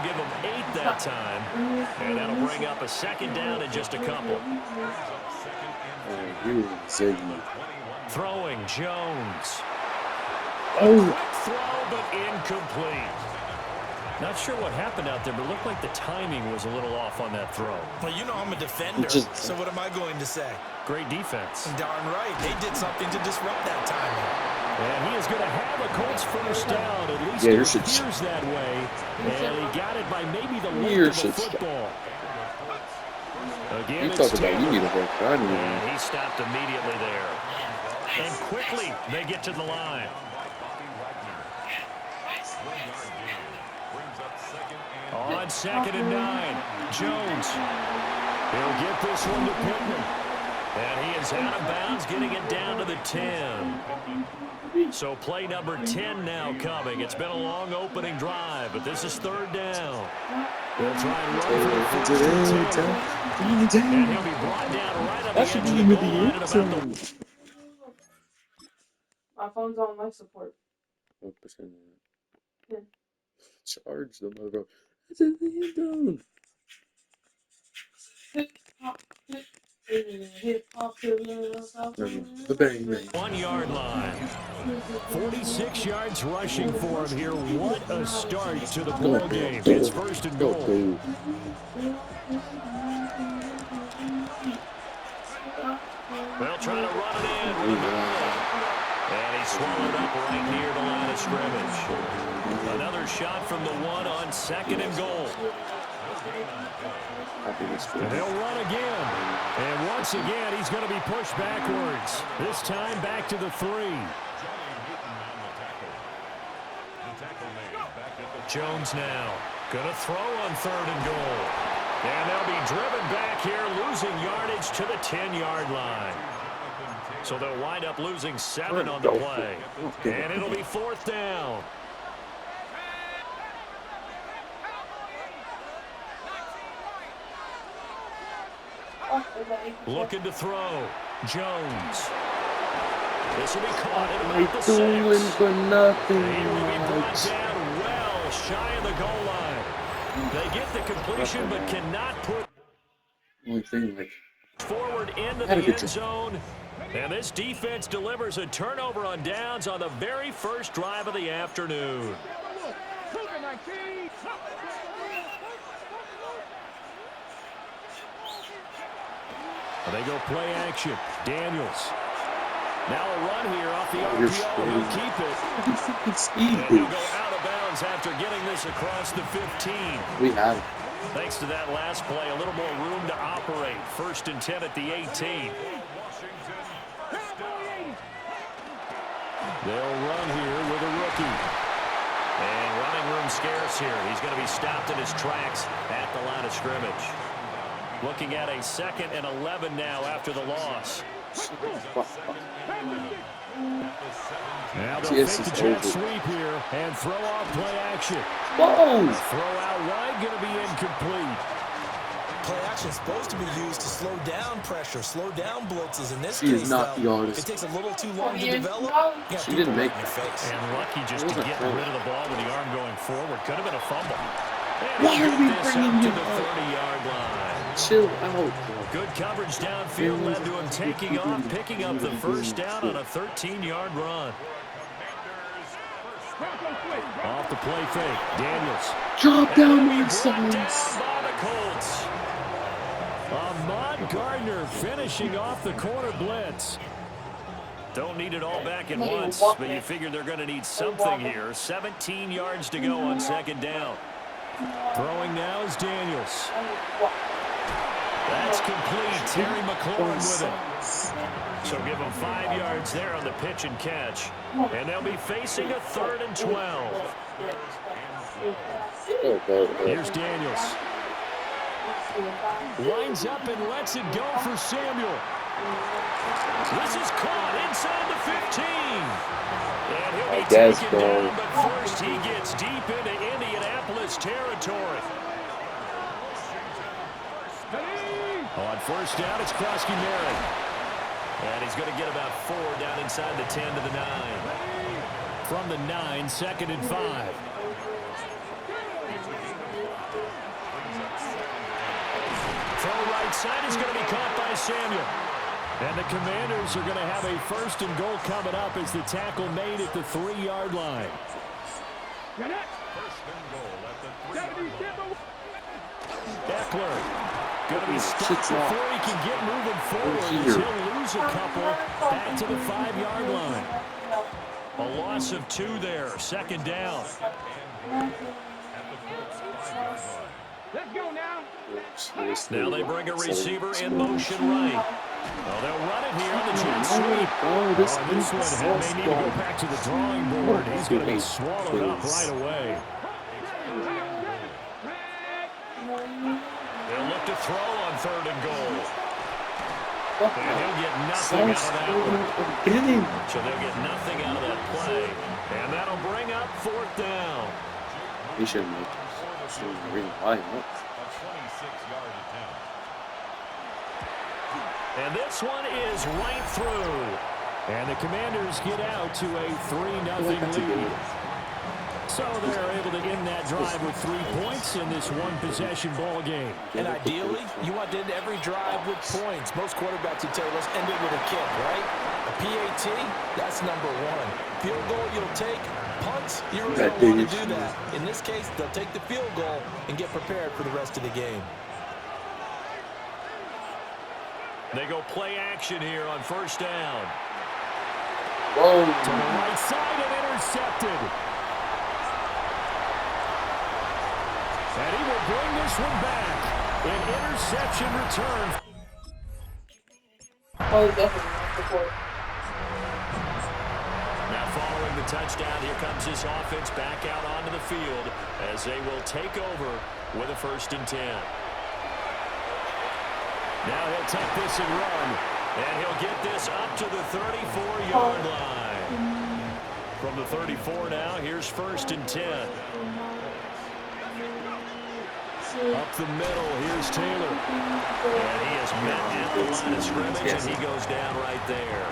they'll give him 8 that time. And that'll bring up a second down in just a couple. Throwing Jones. Quick throw, but incomplete. Not sure what happened out there, but it looked like the timing was a little off on that throw. Well, you know I'm a defender, so what am I going to say? Great defense. Darn right. They did something to disrupt that timing. And he is going to have a Colts first down. At least it appears that way. And he got it by maybe the length of the football. Again, you talk about you need a work. And he stopped immediately there. And quickly, they get to the line. On 2nd and 9, Jones. He'll get this one to Pittman. And he is out of bounds, getting it down to the 10. So play number 10 now coming. It's been a long opening drive, but this is 3rd down. They'll try and run for the first and 10. And he'll be brought down right on the edge of the goal line at about the... My phone's on life support. Charge them, bro. That's a down. The bang, bang. 1 yard line. 46 yards rushing for him here. What a start to the ball game. It's 1st and goal. They'll try to run it in. And he's swallowed up right near the line of scrimmage. Another shot from the 1 on 2nd and goal. And they'll run again. And once again, he's going to be pushed backwards. This time back to the 3. Jones now going to throw on 3rd and goal. And they'll be driven back here, losing yardage to the 10-yard line. So they'll wind up losing 7 on the play. And it'll be 4th down. Looking to throw. Jones. This will be caught at about the 6. For nothing. He will be brought down well shy of the goal line. They get the completion but cannot put forward into the end zone. And this defense delivers a turnover on downs on the very first drive of the afternoon. They go play action. Daniels. Now a run here off the RPO. He'll keep it. And he'll go out of bounds after getting this across the 15. We have it. Thanks to that last play, a little more room to operate. 1st and 10 at the 18. They'll run here with a rookie. And running room scarce here. He's going to be stopped in his tracks at the line of scrimmage. Looking at a 2nd and 11 now after the loss. Now they'll take the jet sweep here and throw off play action. Whoa! Throw out wide, going to be incomplete. Play action is supposed to be used to slow down pressure, slow down blitzes. In this She case, is not the artist. it takes a little too long to develop. She didn't make your face. And lucky just to get rid of the ball with the arm going forward. Could have been a fumble. Why are we bringing to him the up? 30-yard line? Chill out. Good coverage downfield led to him taking off, picking up the first down on a 13-yard run. Off the play fake, Daniels. Drop down my Down sons. by the Colts. Ahmad Gardner finishing off the corner blitz. Don't need it all back at once, but you figure they're going to need something here. 17 yards to go on 2nd down. Throwing now is Daniels. That's complete. Terry McLaurin with it. So give them 5 yards there on the pitch and catch. And they'll be facing a 3rd and 12. Here's Daniels. Lines up and lets it go for Samuel. This is caught inside the 15. And he'll be taken down, but first he gets deep into Indianapolis territory. On 1st down, it's Krosky-Merritt. And he's going to get about 4 down inside the 10 to the 9. From the 9, 2nd and 5. right side is going to be caught by Samuel. And the Commanders are going to have a 1st and goal coming up as the tackle made at the 3-yard line. Eckler going to be stopped before he can get moving forward. He'll lose a couple back to the 5-yard line. A loss of 2 there, 2nd down. Let's go now. Now they bring a receiver in motion right. Oh, they'll run it here on the jet sweep. This one may need to go back to the drawing board. He's going to be swallowed up right away. They'll look to throw on 3rd and goal. And he'll get nothing out of that one. So they'll get nothing out of that play. And that'll bring up 4th down. He should make it. Should really high up. And this one is right through. And the Commanders get out to a 3-0 lead. So they're able to end that drive with 3 points in this one-possession ball game. And ideally, you want to end every drive with points. Most quarterbacks would tell you, let's end it with a kick, right? A PAT, that's number 1. Field goal you'll take. Punts, you really don't want to do that. In this case, they'll take the field goal and get prepared for the rest of the game. They go play action here on 1st down. Whoa. To the right side and intercepted. And he will bring this one back. An interception return. Oh, definitely. Now following the touchdown, here comes this offense back out onto the field as they will take over with a 1st and 10. Now he'll take this and run, and he'll get this up to the 34-yard line. From the 34 now, here's 1st and 10. Up the middle, here's Taylor. And he is met at the line of scrimmage, and he goes down right there.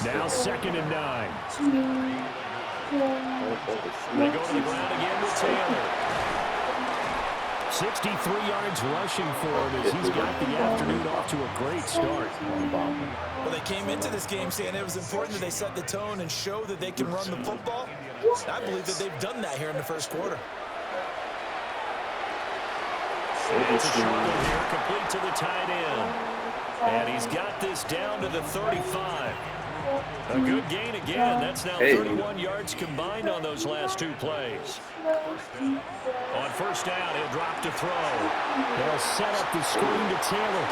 Now 2nd and 9. They go to the ground again with Taylor. 63 yards rushing for him as he's got the afternoon off to a great start. Well, they came into this game saying it was important that they set the tone and show that they can run the football. I believe that they've done that here in the 1st quarter. It's a short one here, complete to the tight end. And he's got this down to the 35. A good gain again. That's now 31 yards combined on those last 2 plays. On 1st down, he'll drop to throw. They'll set up the screen to Taylor.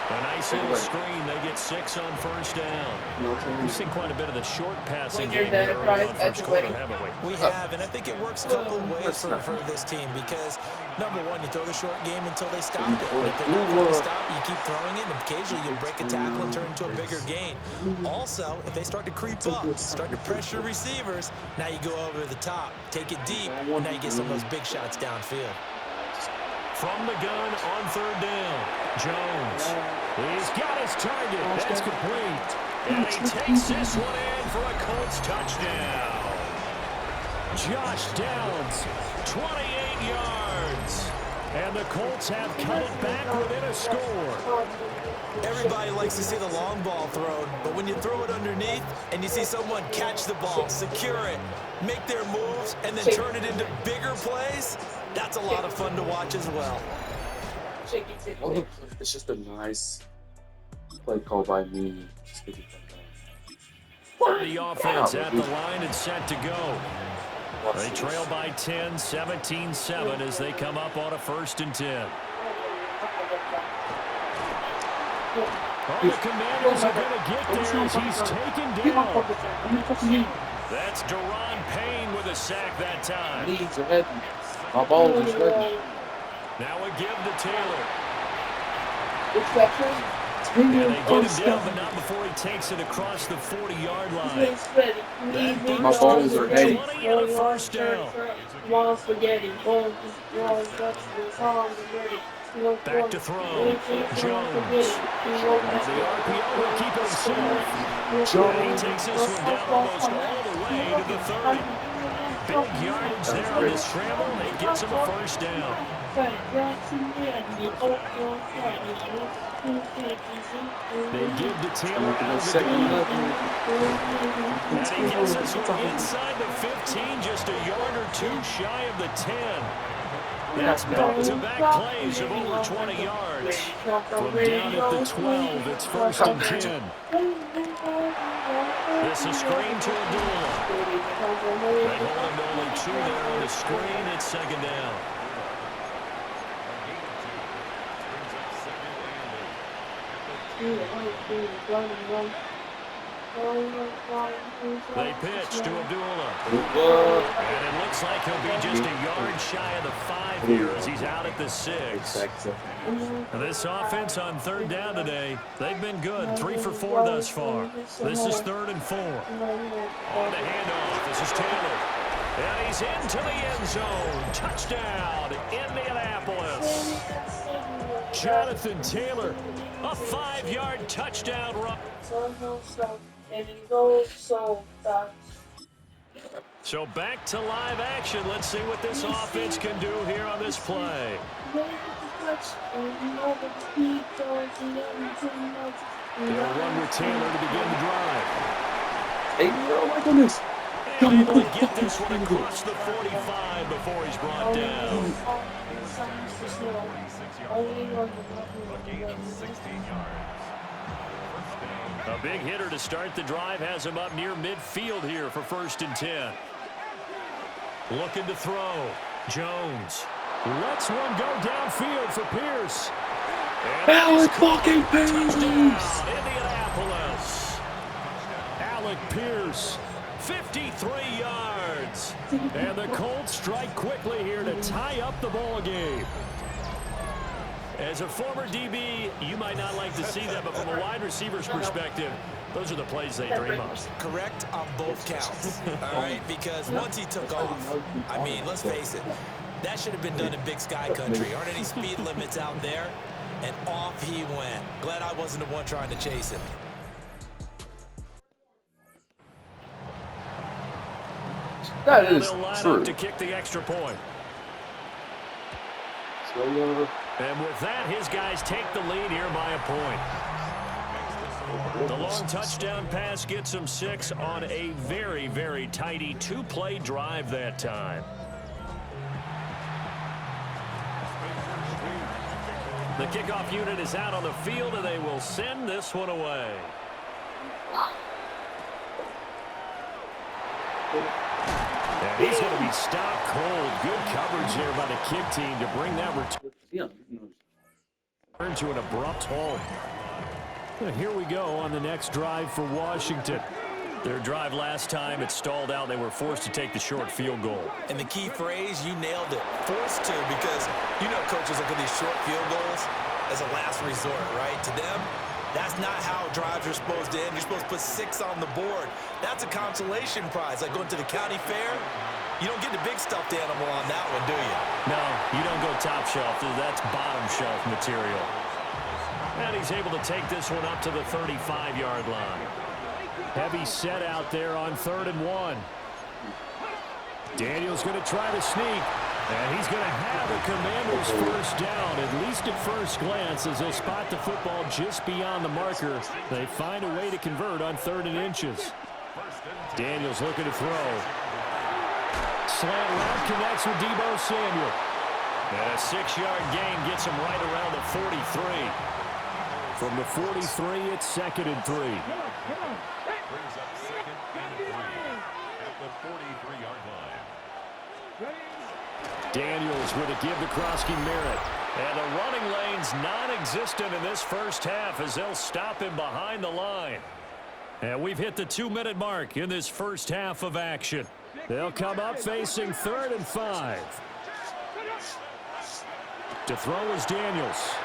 A nice little screen. They get 6 on 1st down. We've seen quite a bit of the short passing game here early on 1st quarter, haven't we? We have, and I think it works a couple of ways for this team because, number 1, you throw the short game until they stop it. If they're not going to stop, you keep throwing it, and occasionally you'll break a tackle and turn into a bigger gain. Also, if they start to creep up, start to pressure receivers, now you go over the top, take it deep, and now you get some of those big shots downfield. From the gun on 3rd down, Jones. He's got his target. That's complete. And he takes this one in for a Colts touchdown. Josh Downs, 28 yards. And the Colts have cut it back within a score. Everybody likes to see the long ball thrown, but when you throw it underneath and you see someone catch the ball, secure it, make their moves, and then turn it into bigger plays, that's a lot of fun to watch as well. It's just a nice play call by me. The offense at the line and set to go. They trail by 10, 17-7 as they come up on a 1st and 10. Oh, the Commanders are going to get there as he's taken down. That's Daron Payne with a sack that time. My ball is ready. Now a give to Taylor. And they get him down, but not before he takes it across the 40-yard line. My balls are ready. 20 and a 1st down. Back to throw. Jones. The RPO will keep it himself. And he takes this one down almost all the way to the 30. Big yardage there on the scramble. It gets him a first down. They give to Taylor out of the gun. And he gets us one inside the 15, just a yard or two shy of the 10. That's back-to-back plays of over 20 yards. From down at the 12, it's 1st and 10. This is screen to Abdullah. They hold him to only 2 there on the screen. It's 2nd down. They pitch to Abdullah. And it looks like he'll be just a yard shy of the 5 here as he's out at the 6. This offense on 3rd down today, they've been good. 3 for 4 thus far. This is 3rd and 4. On the handoff, this is Taylor. And he's into the end zone. Touchdown, Indianapolis. Jonathan Taylor, a 5-yard touchdown run. So back to live action. Let's see what this offense can do here on this play. They'll run with Taylor to begin the drive. Hey, oh my goodness. And able to get this one across the 45 before he's brought down. A big hitter to start the drive has him up near midfield here for 1st and 10. Looking to throw. Jones lets one go downfield for Pierce. Alec fucking Pierce! Touchdown, Indianapolis. Alec Pierce, 53 yards. And the Colts strike quickly here to tie up the ball game. As a former DB, you might not like to see that, but from a wide receiver's perspective, those are the plays they dream of. Correct on both counts, all right? Because once he took off, I mean, let's face it, that should have been done in Big Sky country. Aren't any speed limits out there? And off he went. Glad I wasn't the one trying to chase him. That is They'll line true. up to kick the extra point. So, And with that, his guys take the lead here by a point. The long touchdown pass gets him 6 on a very, very tidy 2-play drive that time. The kickoff unit is out on the field, and they will send this one away. And he's going to be stopped cold. Good coverage there by the kick team to bring that return to an abrupt halt. And here we go on the next drive for Washington. Their drive last time, it stalled out. They were forced to take the short field goal. And the key phrase, you nailed it. Forced to, because you know coaches look at these short field goals as a last resort, right? To them, that's not how drives are supposed to end. You're supposed to put 6 on the board. That's a consolation prize. Like going to the county fair, you don't get the big stuffed animal on that one, do you? No, you don't go top shelf. That's bottom shelf material. And he's able to take this one up to the 35-yard line. Heavy set out there on 3rd and 1. Daniels going to try to sneak. And he's going to have the Commanders' first down, at least at first glance, as they'll spot the football just beyond the marker. They find a way to convert on 3rd and inches. Daniels looking to throw. Slant route connects with Deebo Samuel. And a 6-yard gain gets him right around the 43. From the 43, it's 2nd and 3. Brings up 2nd and 3 at the 43-yard line. Daniels with a give to Krosky Merritt. And the running lane's non-existent in this first half as they'll stop him behind the line. And we've hit the 2-minute mark in this first half of action. They'll come up facing 3rd and 5. To throw is Daniels.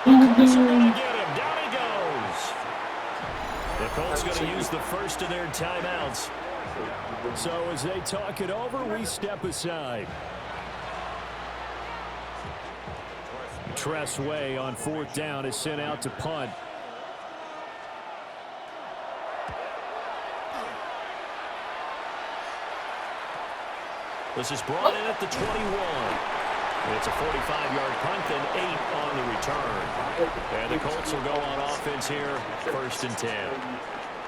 Colts are going to get him. Down he goes. The Colts going to use the first of their timeouts. So as they talk it over, we step aside. Tress Way on 4th down is sent out to punt. This is brought in at the 21. It's a 45-yard punt and 8 on the return. And the Colts will go on offense here, 1st and 10.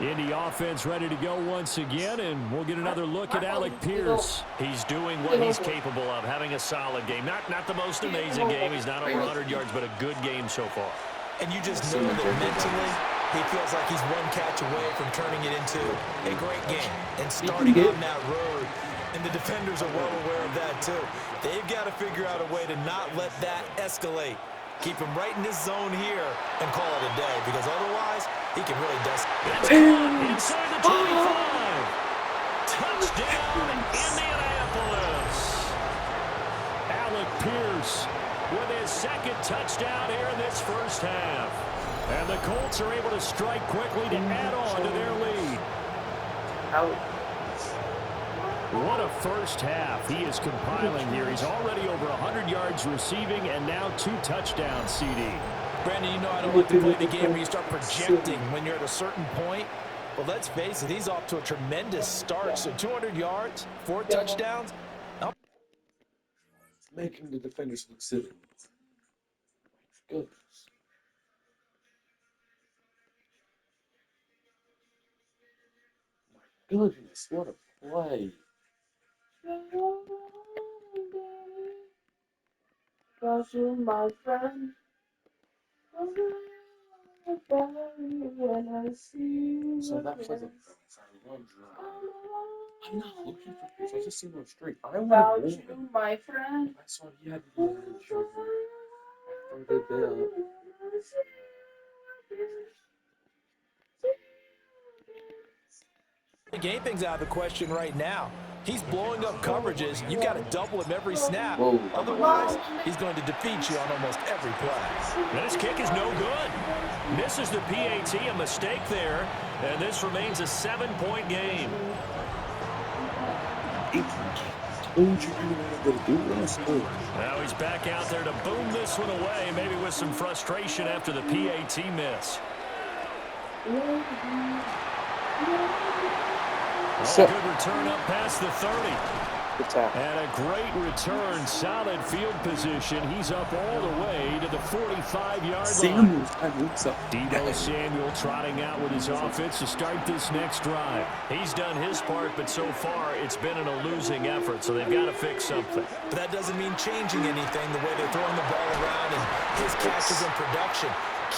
Indy offense ready to go once again, and we'll get another look at Alec Pierce. He's doing what he's capable of, having a solid game. Not the most amazing game. He's not over 100 yards, but a good game so far. And you just know that mentally he feels like he's one catch away from turning it into a great game and starting on that road. And the defenders are well aware of that, too. They've got to figure out a way to not let that escalate. Keep him right in this zone here and call it a day, because otherwise he can really dust. Inside the 25. Touchdown, Indianapolis. Alec Pierce with his 2nd touchdown here in this first half. And the Colts are able to strike quickly to add on to their lead. What a first half he is compiling here. He's already over 100 yards receiving and now 2 touchdowns, CD. Brandon, you know I don't like to play the game where you start projecting when you're at a certain point. But let's face it, he's off to a tremendous start. So 200 yards, 4 touchdowns. Making the defenders look silly. Goodness. My goodness, what a play. Josh, you my friend. When I see you So that was again. I'm not looking for Pierce. I just seen him on the street. I want About to you, my friend. I saw he had the edge over. I thought that. The game thing's out of the question right now. He's blowing up coverages. You've got to double him every snap. Whoa. Otherwise, he's going to defeat you on almost every play. And his kick is no good. Misses the PAT, a mistake there. And this remains a 7-point game. Told you were going to do this. Now he's back out there to boom this one away, maybe with some frustration after the PAT miss. Oh, good return up past the 30. And a great return, solid field position. He's up all the way to the 45-yard line. Deebo Samuel trotting out with his offense to start this next drive. He's done his part, but so far it's been in a losing effort, so they've got to fix something. But that doesn't mean changing anything, the way they're throwing the ball around and his catches and production.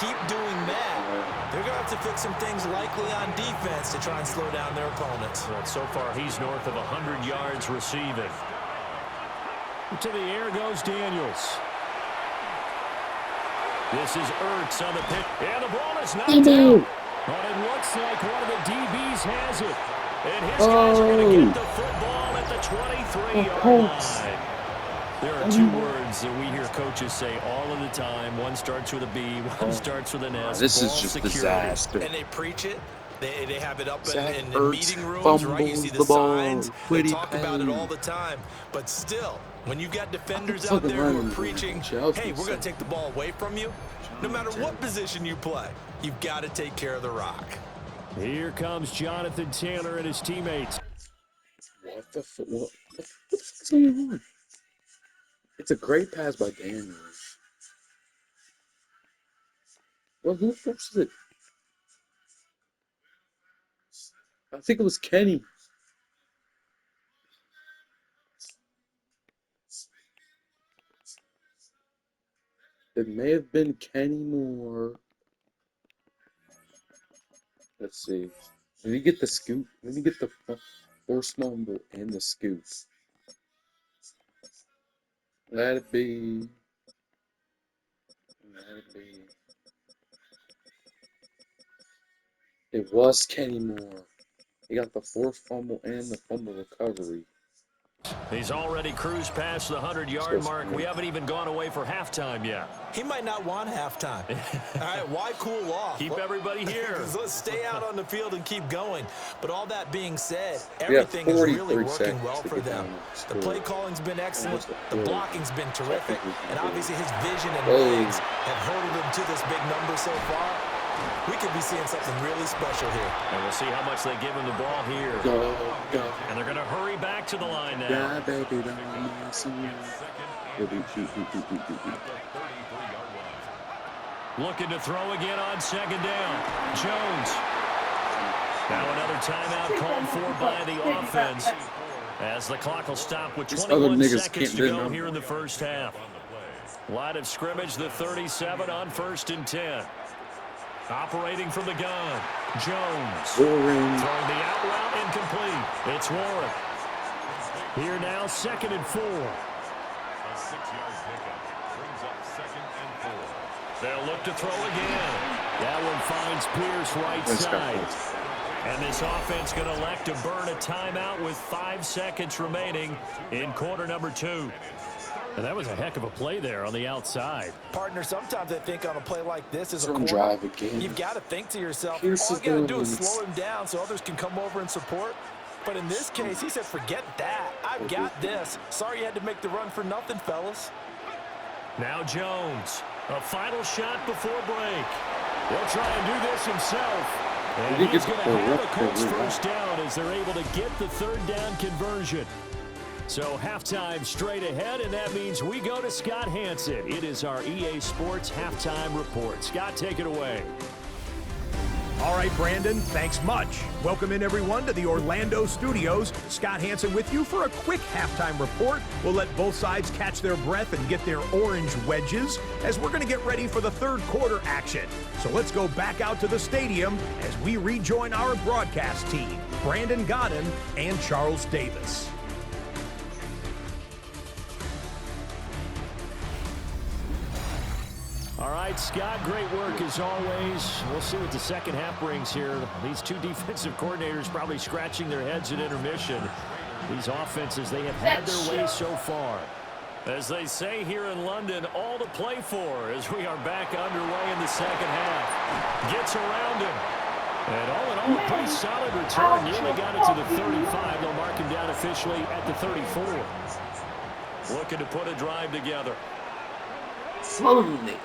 Keep doing that. They're going to have to fix some things likely on defense to try and slow down their opponents. Well, so far he's north of 100 yards receiving. To the air goes Daniels. This is Ertz on the pick. And the ball is knocked out. But it looks like one of the DBs has it. And his guys are going to get the football at the 23-yard line. There are 2 words that we hear coaches say all of the time. One starts with a B, one starts with an S. This is just disaster. And they preach it. They have it up in Ertz meeting rooms, right? You see the signs. They talk about it all the the time. But still, when you've got defenders out there who are preaching, hey, we're going to take the ball away from you, no matter what position you play, you've got to take care of the rock. Here comes Jonathan Taylor and his teammates. What the fuck? What the fuck is going on? It's a great pass by Daniels. Well, who forces it? I think it was Kenny. It may have been Kenny Moore. Let's see. Let me get the scoop. Let me get the force mumble and the scoop. Let it be. Let it be. It was Kenny Moore. He got the forced fumble and the fumble recovery. He's already cruised past the 100-yard mark. We haven't even gone away for halftime yet. He might not want halftime. All right, why cool off? Keep everybody here. Let's stay out on the field and keep going. But all that being said, everything is really working well for them. The play calling's been excellent. The blocking's been terrific. And obviously his vision and legs have hurdled him to this big number so far. We could be seeing something really special here. And we'll see how much they give him the ball here. Go. And they're going to hurry back to the line now. Yeah, baby, don't mess around. Looking to throw again on second down. Jones. Now another timeout called for by the offense, as the clock will stop with 21 seconds to go here in the first half. Line of scrimmage, the 37 on 1st and 10. Operating from the gun, Jones. Throwing the out route incomplete. It's Warren. Here now, 2nd and 4. A 6-yard pickup brings up 2nd and 4. They'll look to throw again. That one finds Pierce right side. And this offense going to elect to burn a timeout with 5 seconds remaining in quarter number 2. And that was a heck of a play there on the outside. Partner, sometimes I think on a play like this as a Some corner, drive again. you've got to think to yourself, Pierce all is you got to doing do is this. slow him down so others can come over and support. But in this case, he said, forget that. I've got this. Sorry you had to make the run for nothing, fellas. Now Jones. A final shot before break. He'll try and do this himself. And he's going to have a Colts first down as they're able to get the 3rd down conversion. So halftime straight ahead, and that means we go to Scott Hansen. It is our EA Sports Halftime Report. Scott, take it away. All right, Brandon, thanks much. Welcome in, everyone, to the Orlando studios. Scott Hansen with you for a quick halftime report. We'll let both sides catch their breath and get their orange wedges as we're going to get ready for the 3rd quarter action. So let's go back out to the stadium as we rejoin our broadcast team, Brandon Godden and Charles Davis. All right, Scott, great work as always. We'll see what the second half brings here. These two defensive coordinators probably scratching their heads at intermission. These offenses, they have had their way so far. As they say here in London, all to play for as we are back underway in the second half. Gets around him. And all in all, a pretty solid return. Nearly got it to the 35. They'll mark him down officially at the 34. Looking to put a drive together. Slowly.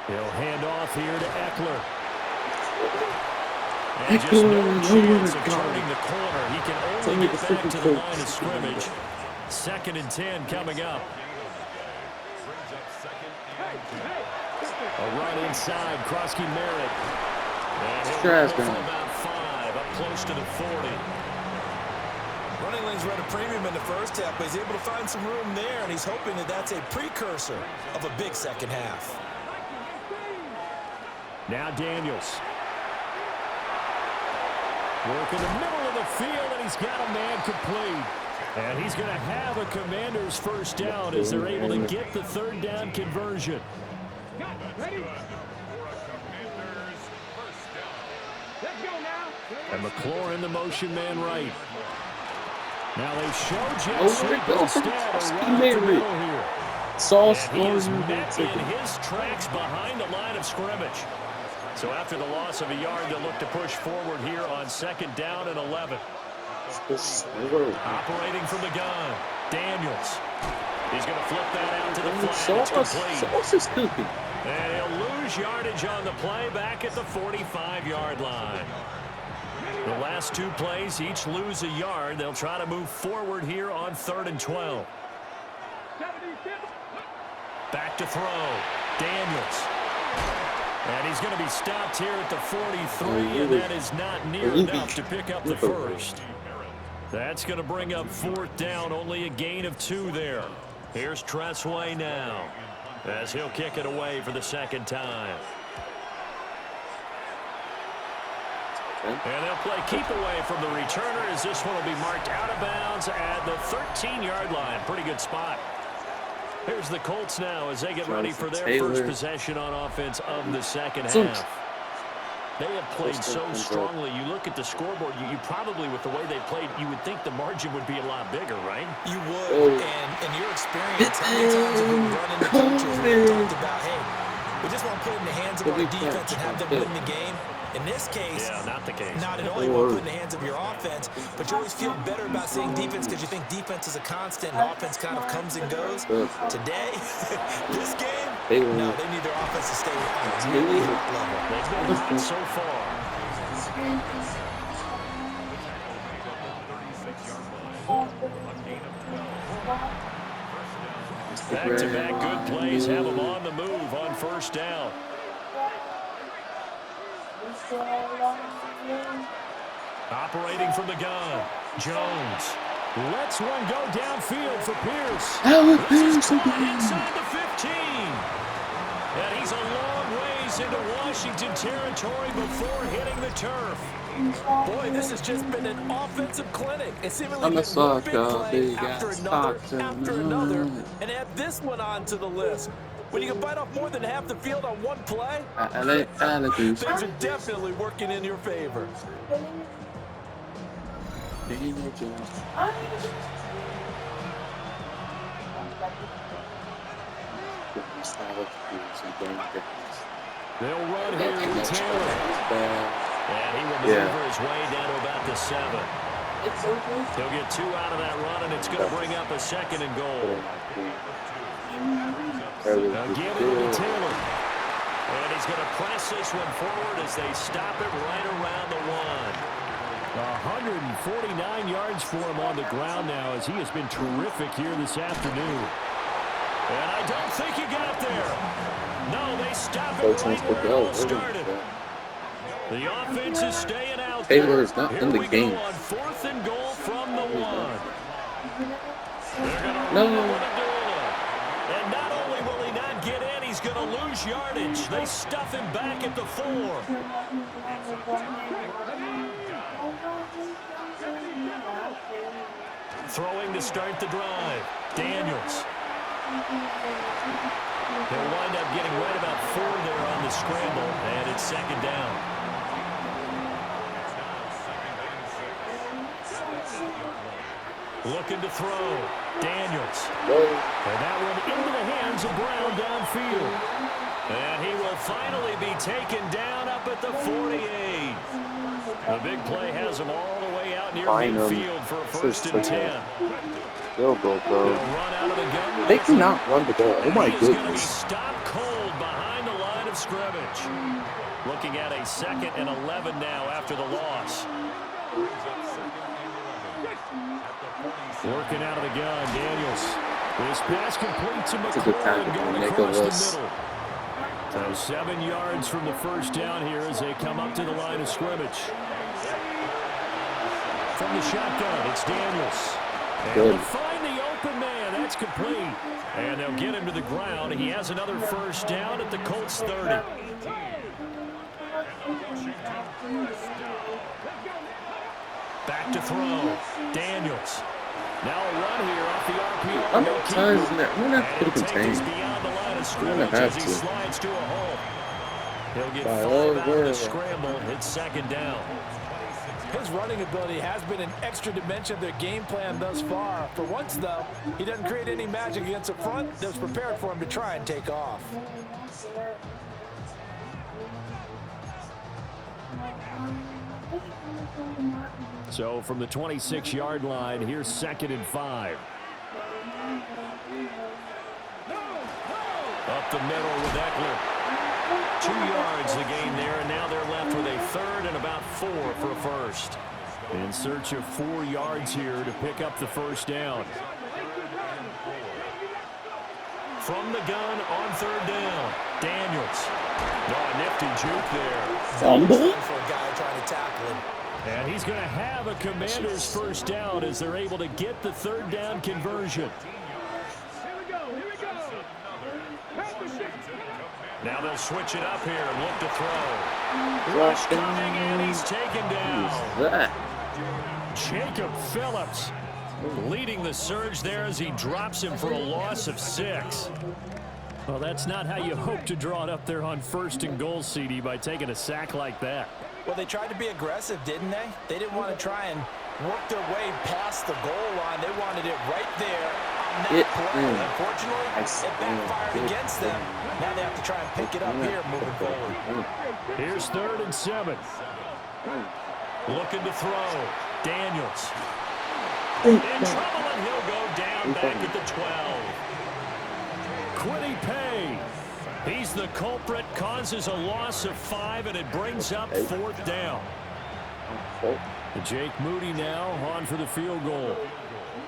He'll hand off here to Eckler. And just no chance of turning the corner. He can only get back to the line of scrimmage. 2nd and 10 coming up. A run inside, Krosky Merritt. And he'll go for about 5, up close to the 40. Running lanes run a premium in the first half, but he's able to find some room there, and he's hoping that that's a precursor of a big second half. Now Daniels. Work in the middle of the field, and he's got a man complete. And he's going to have a Commander's first down as they're able to get the 3rd down conversion. And McLaurin, the motion man right. Now they show jet sweep instead. A run up the middle here. Sauce. And he is met in his tracks behind the line of scrimmage. So after the loss of a yard, they'll look to push forward here on 2nd down and 11. Operating from the gun, Daniels. He's going to flip that out to the flat. It's complete. And he'll lose yardage on the play back at the 45-yard line. The last 2 plays each lose a yard. They'll try to move forward here on 3rd and 12. Back to throw. Daniels. And he's going to be stopped here at the 43, and that is not near enough to pick up the first. That's going to bring up 4th down, only a gain of 2 there. Here's Tressway now as he'll kick it away for the 2nd time. And they'll play keep away from the returner as this one will be marked out of bounds at the 13-yard line. Pretty good spot. Here's the Colts now as they get ready for their first possession on offense of the second half. They have played so strongly. You look at the scoreboard, you probably, with the way they played, you would think the margin would be a lot bigger, right? You would, and in your experience, how many times have we run into coaches and talked about, hey, we just want to put it in the hands of our defense and have them win the game? In this case, not the case. not at all. You want to put in the hands of your offense, but you always feel better about seeing defense because you think defense is a constant and offense kind of comes and goes. Today, this game, no, they need their offense to stay on a really high level. They've been hot so far. Back-to-back good plays have them on the move on first down. Operating from the gun, Jones lets one go downfield for Pierce. This is caught inside the 15. And he's a long ways into Washington territory before hitting the turf. Boy, this has just been an offensive clinic. It seemingly I'm a been one big sucker, play big after ass another, sucker. after another, and add this one onto the list. When you can bite off more than half the field on one play, things are definitely working in your favor. They'll run here with Taylor. And he will maneuver his way down to about the 7. He'll get 2 out of that run, and it's going to bring up a 2nd and goal. Again, it'll be Taylor. And he's going to press this one forward as they stop it right around the 1. 149 yards for him on the ground now as he has been terrific here this afternoon. And I don't think he got there. No, they stop it right where it all started. The offense is staying out there. Taylor is not in the game. Here we go on 4th and goal from the 1. They're going to No. run with Adula. And not only will he not get in, he's going to lose yardage. They stuff him back at the 4. Throwing to start the drive. Daniels. He'll wind up getting right about 4 there on the scramble, and it's 2nd down. Looking to throw. Daniels. And that one into the hands of Brown downfield. And he will finally be taken down up at the 48. The big play has him all the way out near midfield for a 1st and 10. They'll go, bro. They'll run out of the gun. They cannot run the ball. Oh my He is going to be goodness. stopped cold behind the line of scrimmage. Looking at a 2nd and 11 now after the loss. Working out of the gun, Daniels. This pass complete to McClellan going across the middle. So 7 yards from the first down here as they come up to the line of scrimmage. From the shotgun, it's Daniels. And they'll find the open man. That's complete. And they'll get him to the ground. He has another first down at the Colts 30. Back to throw. Daniels. Now a run here off the RPO. How many times is that? We're not going to contain. Beyond the line of We're going to scrimmage have as he to. slides to a hole. He'll get By 5 all out of the words. scramble. It's 2nd down. His running ability has been an extra dimension of their game plan thus far. For once, though, he doesn't create any magic against the front that's prepared for him to try and take off. So from the 26-yard line, here's 2nd and 5. Up the middle with Eckler. 2 yards the gain there, and now they're left with a 3rd and about 4 for a 1st. In search of 4 yards here to pick up the first down. From the gun on 3rd down, Daniels. Oh, nifty juke there. Fumble? For a guy trying to tackle him. And he's going to have a Commander's first down as they're able to get the 3rd down conversion. Now they'll switch it up here and look to throw. Rush coming, and he's taken down. Who's that? Jacob Phillips leading the surge there as he drops him for a loss of 6. Well, that's not how you hope to draw it up there on 1st and goal, CD, by taking a sack like that. Well, they tried to be aggressive, didn't they? They didn't want to try and work their way past the goal line. They wanted it right there on that It play. in. Unfortunately, I it backfired stand. against them. Now they have to try and pick it up here moving forward. Here's 3rd and 7. Looking to throw. Daniels. In trouble, and he'll go down back at the 12. Quiddy Pay. He's the culprit, causes a loss of 5, and it brings up 4th down. Jake Moody now on for the field goal.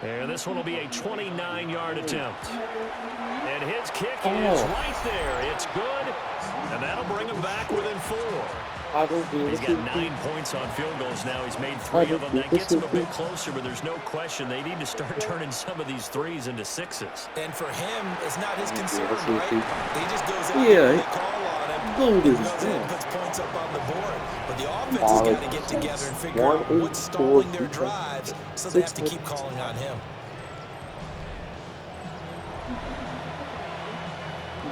And this one will be a 29-yard attempt. And his kick is right there. It's good, and that'll bring him back within 4. He's got 9 points on field goals now. He's made 3 of them. That gets him a bit closer, but there's no question they need to start turning some of these 3s into 6s. And for him, it's not his concern, right? He just goes out there and they call on him. He goes in and puts points up on the board. But the offense has got to get together and figure out what's stalling their drives, so they have to keep calling on him.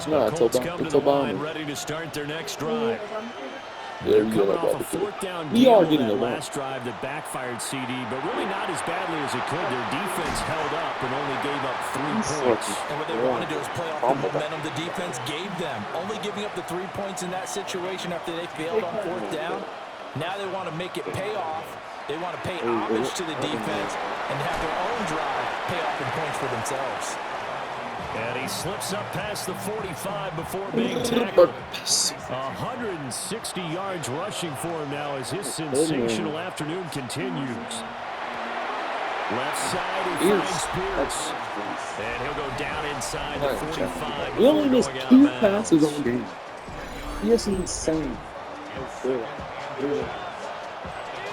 The Colts come to the line ready to start their next drive. They're coming off a 4th down deal in that last drive that backfired CD, but really not as badly as it could. Their defense held up and only gave up 3 points. And what they want to do is play off the momentum the defense gave them. Only giving up the 3 points in that situation after they failed on 4th down. Now they want to make it pay off. They want to pay homage to the defense and have their own drive pay off in points for themselves. And he slips up past the 45 before being tackled. 160 yards rushing for him now as his sensational afternoon continues. Left side, he finds Pierce. And he'll go down inside the 45. He only missed 2 passes all game. He is insane.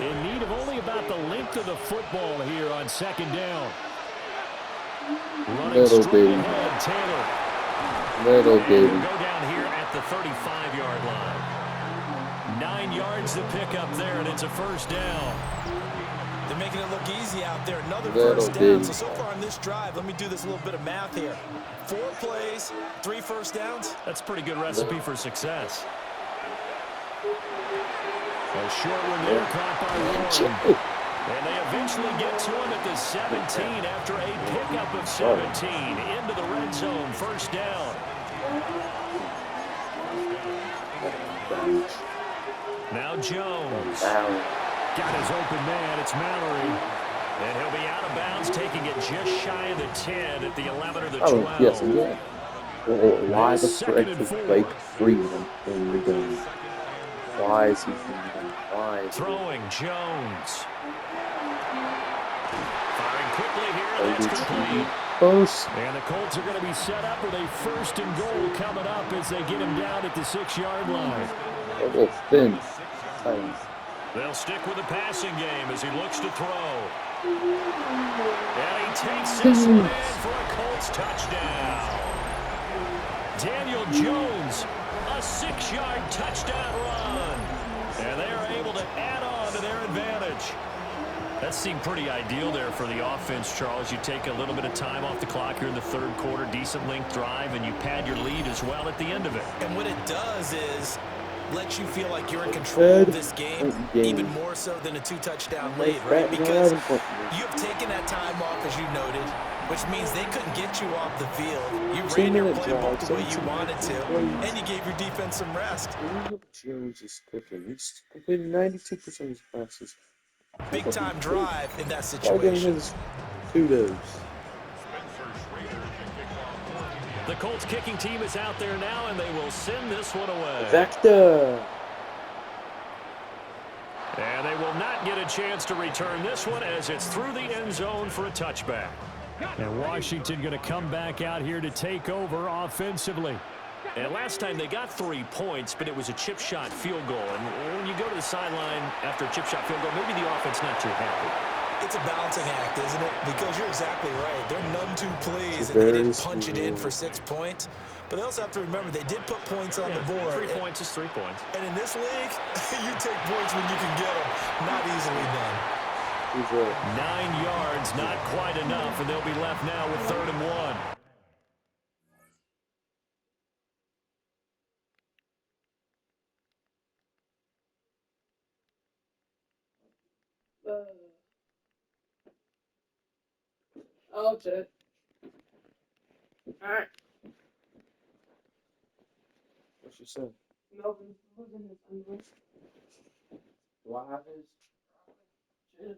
In need of only about the length of the football here on 2nd down. Running straight ahead, Taylor. Little baby. We'll go down here at the 35-yard line. 9 yards to pick up there, and it's a 1st down. They're making it look easy out there. Another 1st down. So far on this drive, let me do this little bit of math here. 4 plays, 3 1st downs. That's a pretty good recipe for success. A short one there, caught by Warren. And they eventually get to him at the 17 after a pickup of 17 into the red zone. 1st down. Now Jones. Got his open man. It's Mallory. And he'll be out of bounds, taking it just shy of the 10 at the 11 or the 12. Oh, yes, yeah. Why the frick is Blake Freeman in the game? Why is he freezing? Why? Throwing Jones. Firing quickly here, and that's complete. And the Colts are going to be set up with a 1st and goal coming up as they get him down at the 6-yard line. Oh, thin. They'll stick with the passing game as he looks to throw. And he takes this one in for a Colts touchdown. Daniel Jones, a 6-yard touchdown run. And they are able to add on to their advantage. That seemed pretty ideal there for the offense, Charles. You take a little bit of time off the clock here in the 3rd quarter, decent length drive, and you pad your lead as well at the end of it. And what it does is lets you feel like you're in control of this game, even more so than a 2-touchdown lead, right? Because you've taken that time off, as you noted, which means they couldn't get you off the field. You ran your playbook the way you wanted to, and you gave your defense some rest. Jones is cooking. He's completed 92% of his passes. Big-time drive in that situation. Kudos. The Colts kicking team is out there now, and they will send this one away. Vector. And they will not get a chance to return this one as it's through the end zone for a touchback. And Washington going to come back out here to take over offensively. And last time they got 3 points, but it was a chip shot field goal. And when you go to the sideline after a chip shot field goal, maybe the offense not too happy. It's a balancing act, isn't it? Because you're exactly right. They're none too pleased and they didn't punch it in for 6 points. But they also have to remember they did put points on the board. 3 points is 3 points. And in this league, you take points when you can get them. Not easily done. 9 yards, not quite enough, and they'll be left now with 3rd and 1. Oh, shit. Alright. What she said? Melvin's losing his underwear. Do I have his? Chill.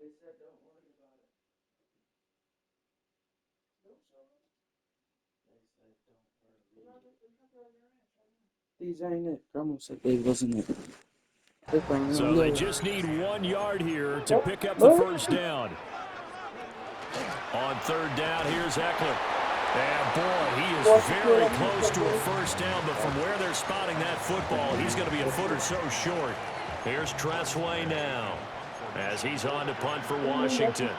They said don't worry about it. They said don't worry. These ain't it. Grandma said they wasn't it. So they just need 1 yard here to pick up the first down. On third down, here's Eckler. And boy, he is very close to a first down, but from where they're spotting that football, he's going to be a foot or so short. Here's Tressway now as he's on to punt for Washington.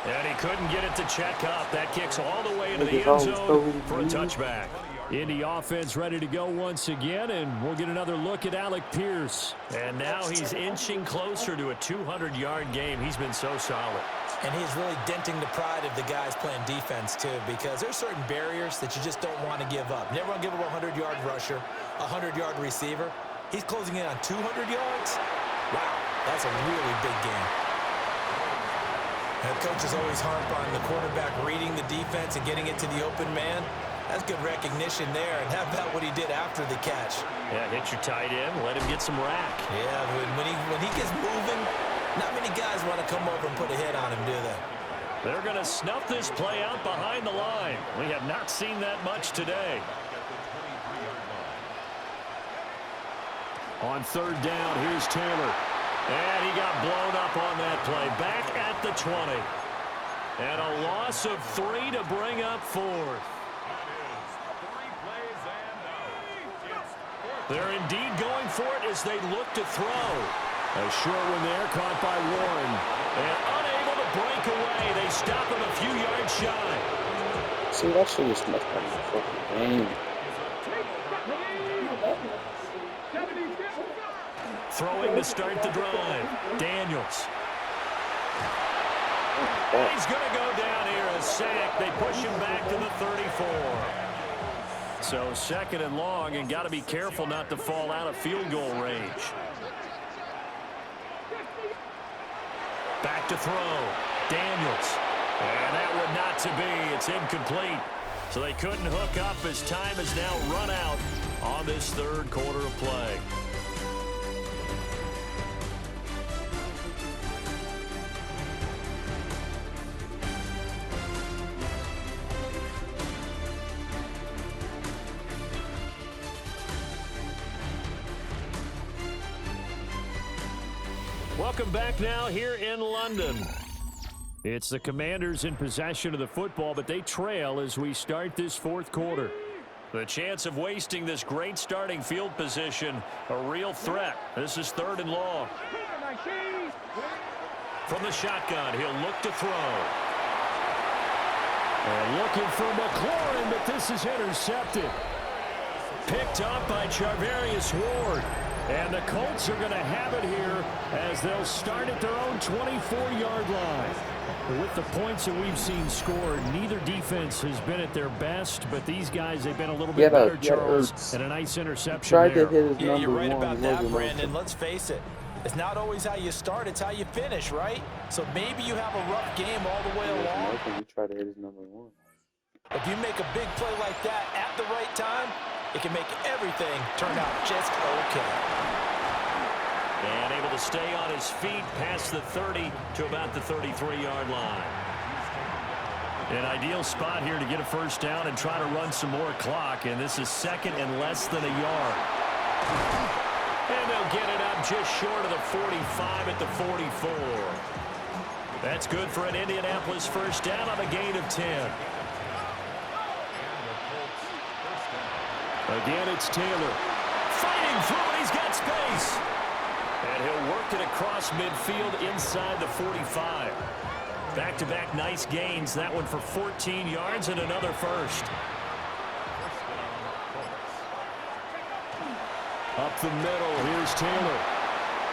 And he couldn't get it to check up. That kicks all the way into the end zone for a touchback. Indy offense ready to go once again, and we'll get another look at Alec Pierce. And now he's inching closer to a 200-yard game. He's been so solid. And he's really denting the pride of the guys playing defense, too, because there's certain barriers that you just don't want to give up. You never want to give up a 100-yard rusher, a 100-yard receiver. He's closing in on 200 yards. Wow, that's a really big game. And coaches always harp on the quarterback reading the defense and getting it to the open man. That's good recognition there. And how about what he did after the catch? Yeah, hit your tight end, let him get some rack. Yeah, when he gets moving, not many guys want to come over and put a hit on him, do they? They're going to snuff this play out behind the line. We have not seen that much today. On third down, here's Taylor. And he got blown up on that play. Back at the 20. And a loss of 3 to bring up 4th. They're indeed going for it as they look to throw. A short one there, caught by Warren. And unable to break away. They stop him a few yards shy. See, that shit is much better than the fucking game. Throwing to start the drive. Daniels. He's going to go down here, a sack. They push him back to the 34. So second and long, and got to be careful not to fall out of field goal range. Back to throw. Daniels. And that would not to be. It's incomplete. So they couldn't hook up as time has now run out on this third quarter of play. Welcome back now here in London. It's the Commanders in possession of the football, but they trail as we start this fourth quarter. The chance of wasting this great starting field position, a real threat. This is third and long. From the shotgun, he'll look to throw. And looking for McLaurin, but this is intercepted. Picked up by Charvarius Ward. And the Colts are going to have it here as they'll start at their own 24-yard line. With the points that we've seen scored, neither defense has been at their best, but these guys, they've been a little bit better, Charles, and a nice interception there. Yeah, you're right about that, Brandon. Let's face it. It's not always how you start, it's how you finish, right? So maybe you have a rough game all the way along. You try to hit his number 1. If you make a big play like that at the right time, it can make everything turn out just okay. And able to stay on his feet past the 30 to about the 33-yard line. An ideal spot here to get a first down and try to run some more clock. And this is second and less than a yard. And they'll get it up just short of the 45 at the 44. That's good for an Indianapolis first down on a gain of 10. Again, it's Taylor. Fighting through it. He's got space. And he'll work it across midfield inside the 45. Back-to-back nice gains. That one for 14 yards and another first. Up the middle, here's Taylor.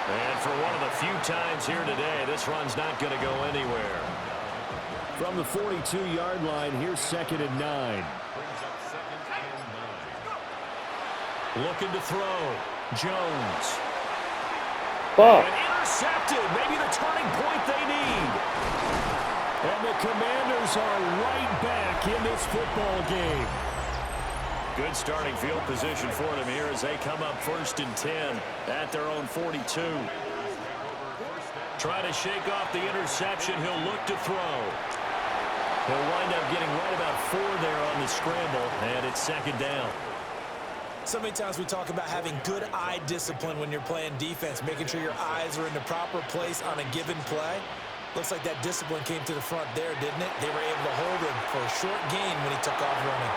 And for one of the few times here today, this run's not going to go anywhere. From the 42-yard line, here's second and 9. Looking to throw. Jones. Fuck. And intercepted. Maybe the turning point they need. And the Commanders are right back in this football game. Good starting field position for them here as they come up first and 10 at their own 42. Try to shake off the interception. He'll look to throw. He'll wind up getting right about 4 there on the scramble, and it's second down. So many times we talk about having good eye discipline when you're playing defense, making sure your eyes are in the proper place on a given play. Looks like that discipline came to the front there, didn't it? They were able to hold him for a short gain when he took off running.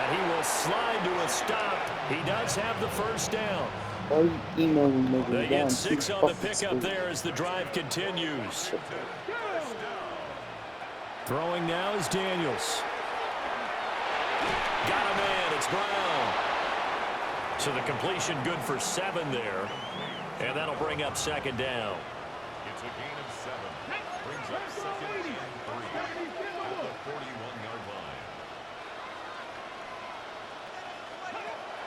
And he will slide to a stop. He does have the first down. They get 6 on the pickup there as the drive continues. Throwing now is Daniels. Got a man. It's Brown. So the completion good for 7 there. And that'll bring up second down. It's a gain of 7. Brings up second and 3 at the 41-yard line.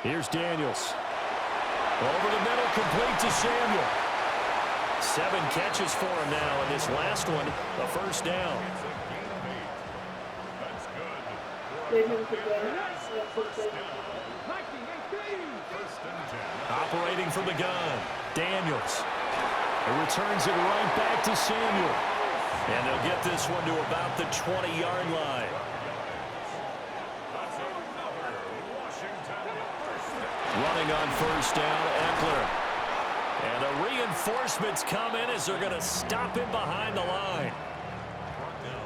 Here's Daniels. Over the middle, complete to Samuel. 7 catches for him now, and this last one, a first down. Operating from the gun, Daniels. He returns it right back to Samuel. And they'll get this one to about the 20-yard line. Running on first down, Eckler. And the reinforcements come in as they're going to stop him behind the line.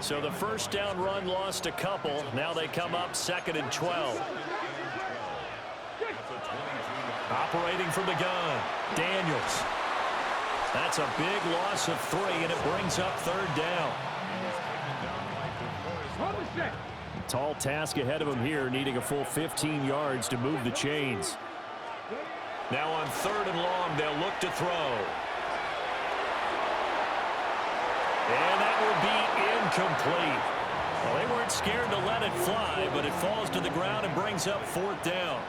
So the first down run lost a couple. Now they come up 2nd and 12. Operating from the gun, Daniels. That's a big loss of 3, and it brings up 3rd down. Tall task ahead of him here, needing a full 15 yards to move the chains. Now on 3rd and long, they'll look to throw. And that will be incomplete. Well, they weren't scared to let it fly, but it falls to the ground and brings up 4th down.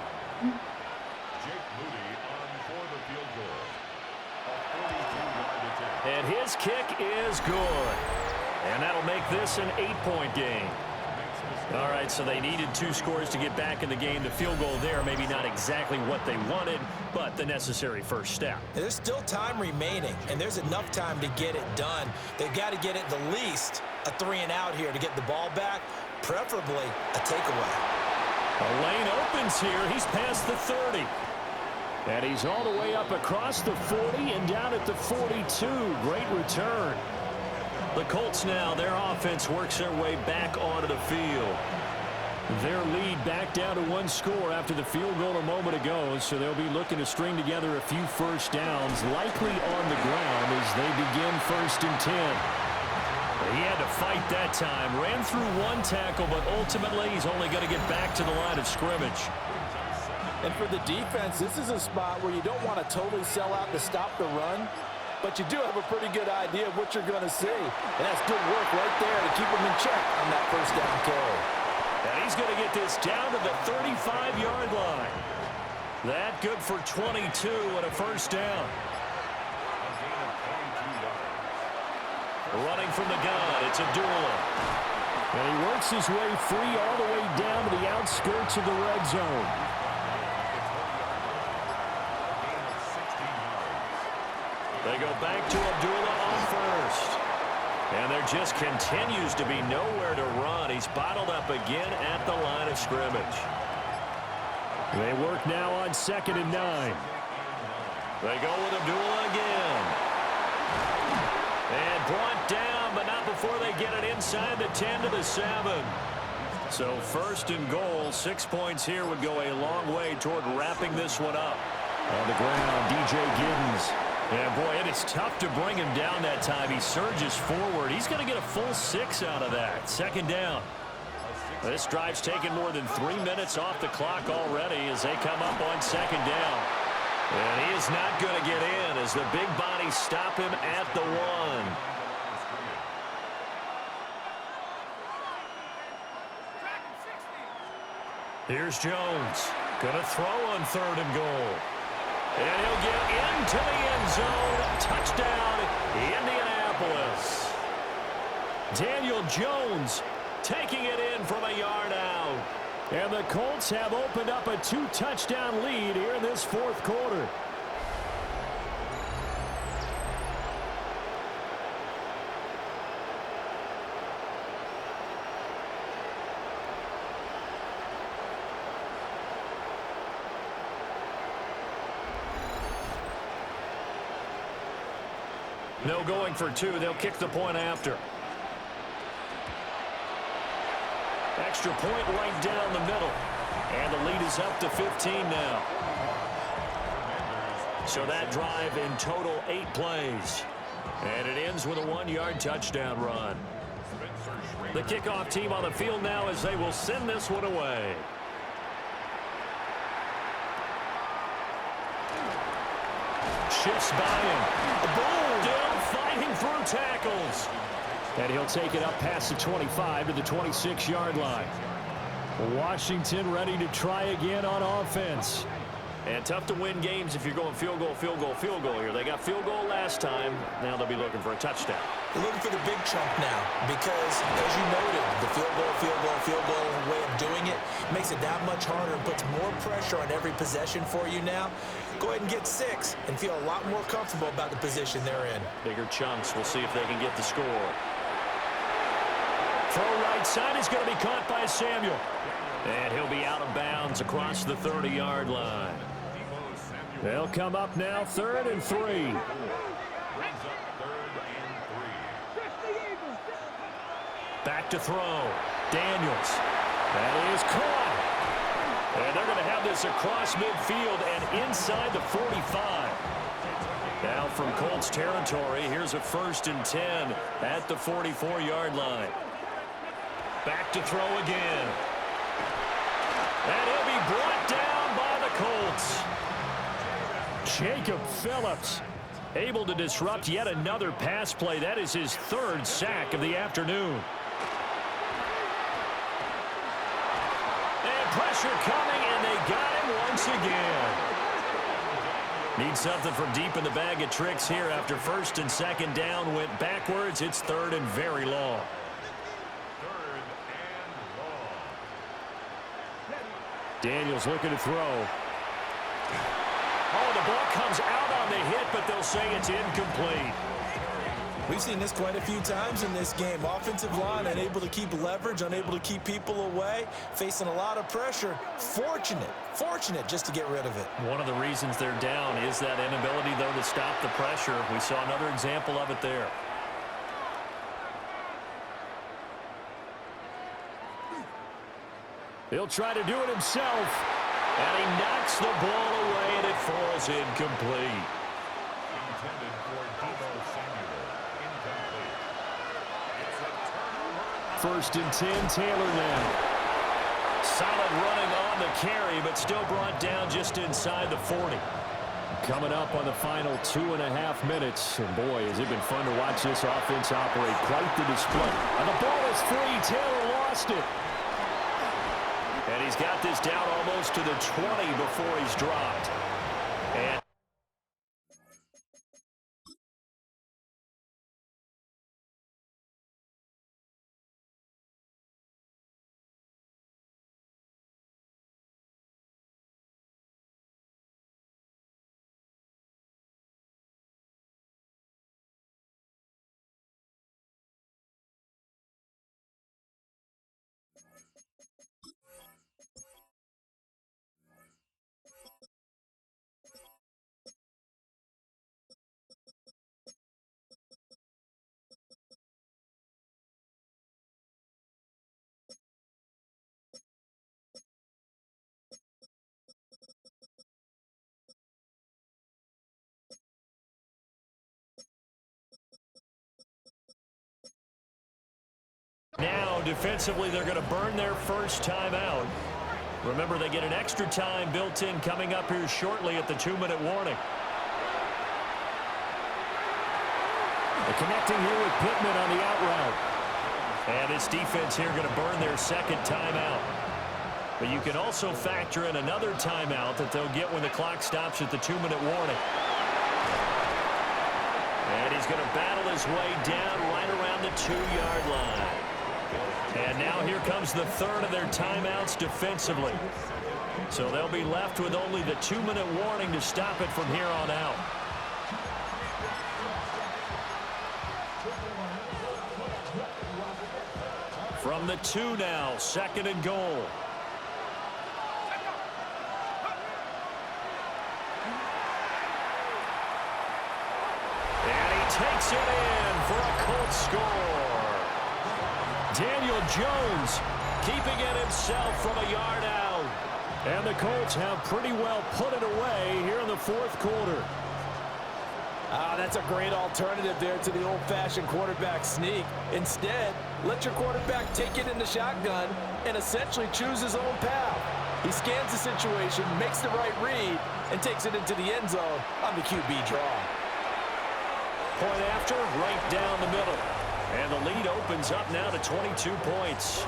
And his kick is good. And that'll make this an 8-point game. All right, so they needed 2 scores to get back in the game. The field goal there, maybe not exactly what they wanted, but the necessary first step. There's still time remaining, and there's enough time to get it done. They've got to get it the least a 3-and-out here to get the ball back, preferably a takeaway. A lane opens here. He's past the 30. And he's all the way up across the 40 and down at the 42. Great return. The Colts now, their offense works their way back onto the field. Their lead back down to 1 score after the field goal a moment ago, so they'll be looking to string together a few first downs, likely on the ground as they begin 1st and 10. He had to fight that time, ran through 1 tackle, but ultimately he's only going to get back to the line of scrimmage. And for the defense, this is a spot where you don't want to totally sell out to stop the run, but you do have a pretty good idea of what you're going to see. And that's good work right there to keep them in check on that first down carry. And he's going to get this down to the 35-yard line. That good for 22 and a first down. Running from the gun, it's Abdullah. And he works his way free all the way down to the outskirts of the red zone. They go back to Abdullah on first. And there just continues to be nowhere to run. He's bottled up again at the line of scrimmage. They work now on 2nd and 9. They go with Abdullah again. And brought down, but not before they get it inside the 10 to the 7. So 1st and goal, 6 points here would go a long way toward wrapping this one up. On the ground, DJ Giddens. Yeah, boy, it is tough to bring him down that time. He surges forward. He's going to get a full 6 out of that. 2nd down. This drive's taken more than 3 minutes off the clock already as they come up on 2nd down. And he is not going to get in as the big bodies stop him at the 1. Here's Jones. Going to throw on 3rd and goal. And he'll get into the end zone. Touchdown, Indianapolis. Daniel Jones taking it in from a yard out. And the Colts have opened up a 2-touchdown lead here in this 4th quarter. No going for two. They'll kick the point after. Extra point right down the middle. And the lead is up to 15 now. So that drive in total 8 plays. And it ends with a 1-yard touchdown run. The kickoff team on the field now as they will send this one away. Shifts by him. Still fighting through tackles. And he'll take it up past the 25 to the 26-yard line. Washington ready to try again on offense. And tough to win games if you're going field goal, field goal, field goal here. They got field goal last time. Now they'll be looking for a touchdown. They're looking for the big chunk now because, as you noted, the field goal way of doing it makes it that much harder and puts more pressure on every possession for you now. Go ahead and get 6 and feel a lot more comfortable about the position they're in. Bigger chunks. We'll see if they can get the score. Throw right side is going to be caught by Samuel. And he'll be out of bounds across the 30-yard line. They'll come up now 3rd and 3. Back to throw. Daniels. That is caught. And they're going to have this across midfield and inside the 45. Now from Colts territory, here's a 1st and 10 at the 44-yard line. Back to throw again. And he'll be brought down by the Colts. Jacob Phillips able to disrupt yet another pass play. That is his 3rd sack of the afternoon. And pressure coming, and they got him once again. Need something from deep in the bag of tricks here after 1st and 2nd down went backwards. It's 3rd and very long. Daniels looking to throw. Oh, the ball comes out on the hit, but they'll say it's incomplete. We've seen this quite a few times in this game. Offensive line unable to keep leverage, unable to keep people away, facing a lot of pressure. Fortunate just to get rid of it. One of the reasons they're down is that inability, though, to stop the pressure. We saw another example of it there. He'll try to do it himself. And he knocks the ball away, and it falls incomplete. Intended for Debo Samuel. Incomplete. It's a turnover. 1st and 10, Taylor now. Solid running on the carry, but still brought down just inside the 40. Coming up on the final 2.5 minutes. And boy, has it been fun to watch this offense operate. Quite the display. And the ball is free. Taylor lost it. And he's got this down almost to the 20 before he's dropped. And now, defensively, they're going to burn their first timeout. Remember, they get an extra time built in coming up here shortly at the 2-minute warning. They're connecting here with Pittman on the out route. And this defense here going to burn their 2nd timeout. But you can also factor in another timeout that they'll get when the clock stops at the 2-minute warning. And he's going to battle his way down right around the 2-yard line. And now here comes the 3rd of their timeouts defensively. So they'll be left with only the 2-minute warning to stop it from here on out. From the 2 now, 2nd and goal. And he takes Puts it in for a Colts score. Daniel Jones keeping it himself from a yard out. And the Colts have pretty well put it away here in the fourth quarter. That's a great alternative there to the old-fashioned quarterback sneak. Instead, let your quarterback take it in the shotgun and essentially choose his own path. He scans the situation, makes the right read, and takes it into the end zone on the QB draw. Point after, right down the middle. And the lead opens up now to 22 points.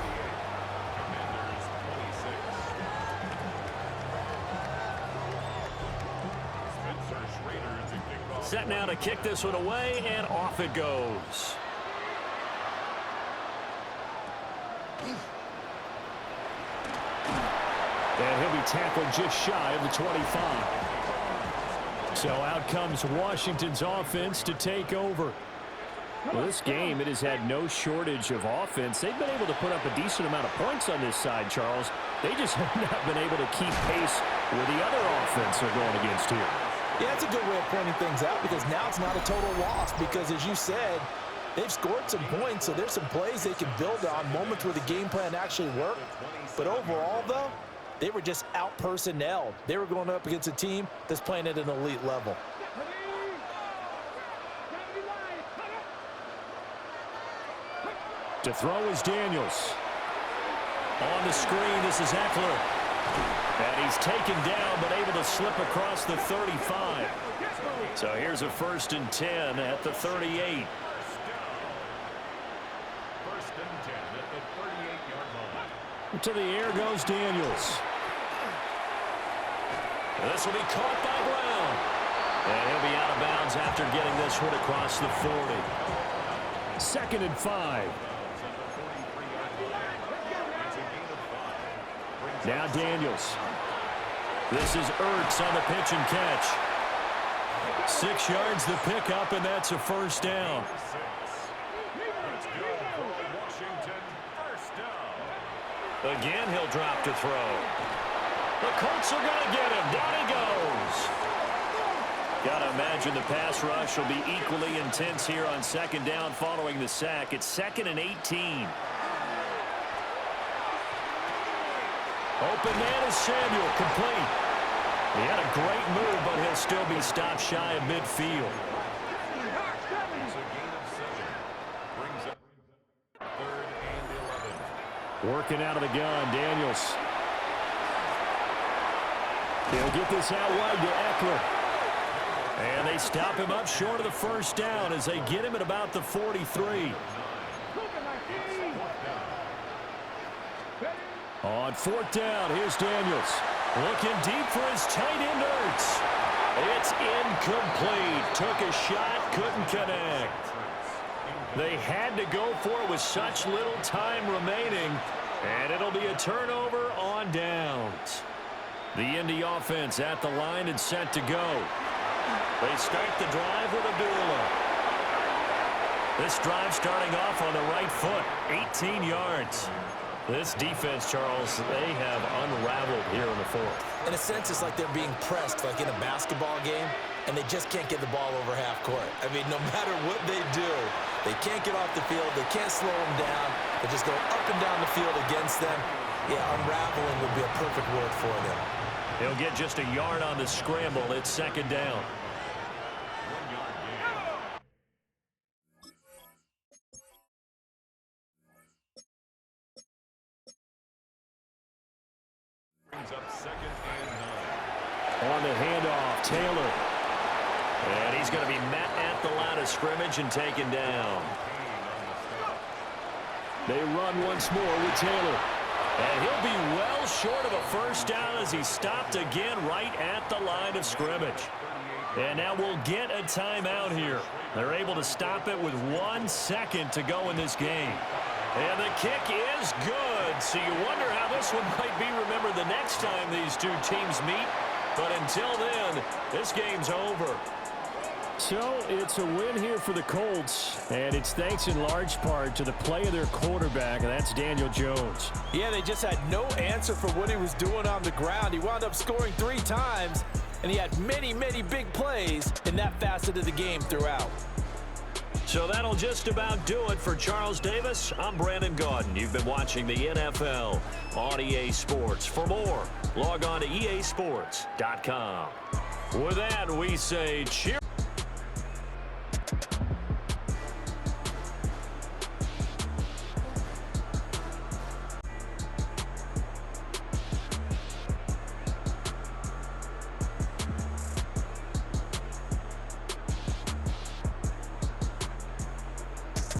Set now to kick this one away, and off it goes. And he'll be tackled just shy of the 25. So out comes Washington's offense to take over. Well, this game, it has had no shortage of offense. They've been able to put up a decent amount of points on this side, Charles. They just have not been able to keep pace with the other offense they're going against here. Yeah, that's a good way of pointing things out because now it's not a total loss because, as you said, they've scored some points, so there's some plays they can build on, moments where the game plan actually worked. But overall, though, they were just out-personnelled. They were going up against a team that's playing at an elite level. To throw is Daniels. On the screen, this is Eckler. And he's taken down, but able to slip across the 35. So here's a 1st and 10 at the 38. First and 10 at the 38-yard line. To the air goes Daniels. This will be caught by Brown. And he'll be out of bounds after getting this one across the 40. 2nd and 5. Now Daniels. This is Ertz on the pitch and catch. 6 yards the pickup, and that's a 1st down. That's good for Washington. First down. Again, he'll drop to throw. The Colts are going to get him. Down he goes. Got to imagine the pass rush will be equally intense here on 2nd down following the sack. It's 2nd and 18. Open man is Samuel, complete. He had a great move, but he'll still be stopped shy of midfield. It's a gain of 7. Brings up 3rd and 11. Working out of the gun, Daniels. He'll get this out wide to Eckler. And they stop him up short of the 1st down as they get him at about the 43. On 4th down, here's Daniels. Looking deep for his tight end, Ertz. It's incomplete. Took a shot, couldn't connect. They had to go for it with such little time remaining, and it'll be a turnover on downs. The Indy offense at the line and set to go. They start the drive with Abdullah. This drive starting off on the right foot, 18 yards. This defense, Charles, they have unraveled here in the 4th. In a sense, it's like they're being pressed like in a basketball game, and they just can't get the ball over half court. I mean, no matter what they do, they can't get off the field. They can't slow them down. They just go up and down the field against them. Yeah, unraveling would be a perfect word for them. He'll get just a yard on the scramble. It's 2nd down. Brings up 2nd and 9. On the handoff, Taylor. And he's going to be met at the line of scrimmage and taken down. They run once more with Taylor. And he'll be well short of a 1st down as he's stopped again right at the line of scrimmage. And now we'll get a timeout here. They're able to stop it with 1 second to go in this game. And the kick is good. So you wonder how this one might be remembered the next time these two teams meet. But until then, this game's over. So it's a win here for the Colts, and it's thanks in large part to the play of their quarterback, and that's Daniel Jones. Yeah, they just had no answer for what he was doing on the ground. He wound up scoring 3 times, and he had many, many big plays in that facet of the game throughout. So that'll just about do it for Charles Davis. I'm Brandon Gaudin. You've been watching the NFL on EA Sports. For more, log on to easports.com. With that, we say cheers.